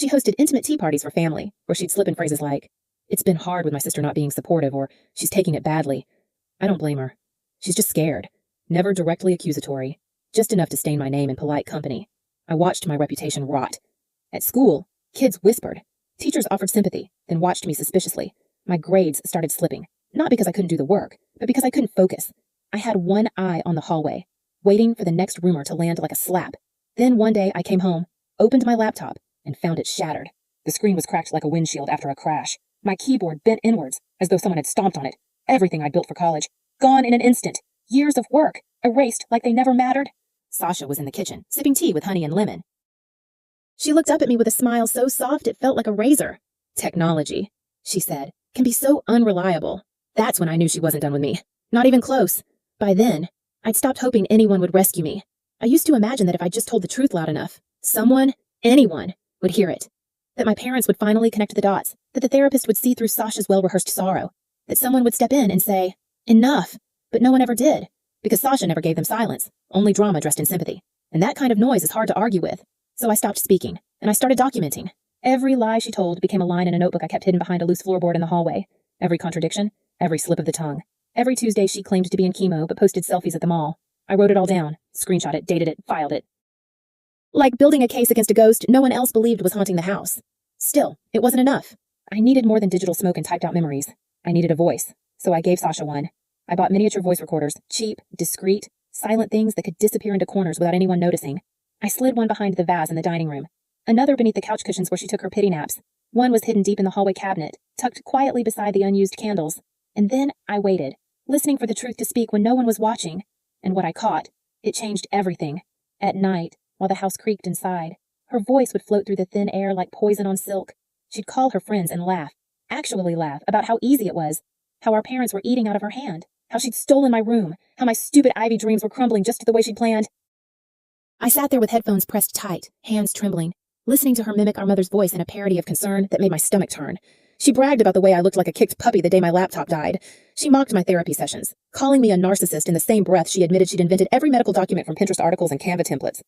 She hosted intimate tea parties for family, where she'd slip in phrases like, "It's been hard with my sister not being supportive," or "She's taking it badly." I don't blame her. She's just scared. Never directly accusatory. Just enough to stain my name in polite company. I watched my reputation rot. At school, kids whispered. Teachers offered sympathy, then watched me suspiciously. My grades started slipping. Not because I couldn't do the work, but because I couldn't focus. I had one eye on the hallway, waiting for the next rumor to land like a slap. Then one day I came home, opened my laptop, and found it shattered. The screen was cracked like a windshield after a crash. My keyboard bent inwards, as though someone had stomped on it. Everything I'd built for college, gone in an instant. Years of work, erased like they never mattered. Sasha was in the kitchen, sipping tea with honey and lemon. She looked up at me with a smile so soft it felt like a razor. "Technology," she said, "can be so unreliable." That's when I knew she wasn't done with me. Not even close. By then, I'd stopped hoping anyone would rescue me. I used to imagine that if I just told the truth loud enough, someone, anyone, would hear it. That my parents would finally connect the dots, that the therapist would see through Sasha's well-rehearsed sorrow, that someone would step in and say, "Enough," but no one ever did, because Sasha never gave them silence, only drama dressed in sympathy. And that kind of noise is hard to argue with. So I stopped speaking, and I started documenting. Every lie she told became a line in a notebook I kept hidden behind a loose floorboard in the hallway. Every contradiction, every slip of the tongue. Every Tuesday she claimed to be in chemo but posted selfies at the mall. I wrote it all down, screenshot it, dated it, filed it. Like building a case against a ghost no one else believed was haunting the house. Still, it wasn't enough. I needed more than digital smoke and typed out memories. I needed a voice, so I gave Sasha one. I bought miniature voice recorders, cheap, discreet, silent things that could disappear into corners without anyone noticing. I slid one behind the vase in the dining room, another beneath the couch cushions where she took her pity naps. One was hidden deep in the hallway cabinet, tucked quietly beside the unused candles. And then I waited, listening for the truth to speak when no one was watching. And what I caught, it changed everything. At night, while the house creaked and sighed, her voice would float through the thin air like poison on silk. She'd call her friends and laugh, actually laugh, about how easy it was, how our parents were eating out of her hand, how she'd stolen my room, how my stupid Ivy dreams were crumbling just the way she'd planned. I sat there with headphones pressed tight, hands trembling, listening to her mimic our mother's voice in a parody of concern that made my stomach turn. She bragged about the way I looked like a kicked puppy the day my laptop died. She mocked my therapy sessions, calling me a narcissist in the same breath she admitted she'd invented every medical document from Pinterest articles and Canva templates.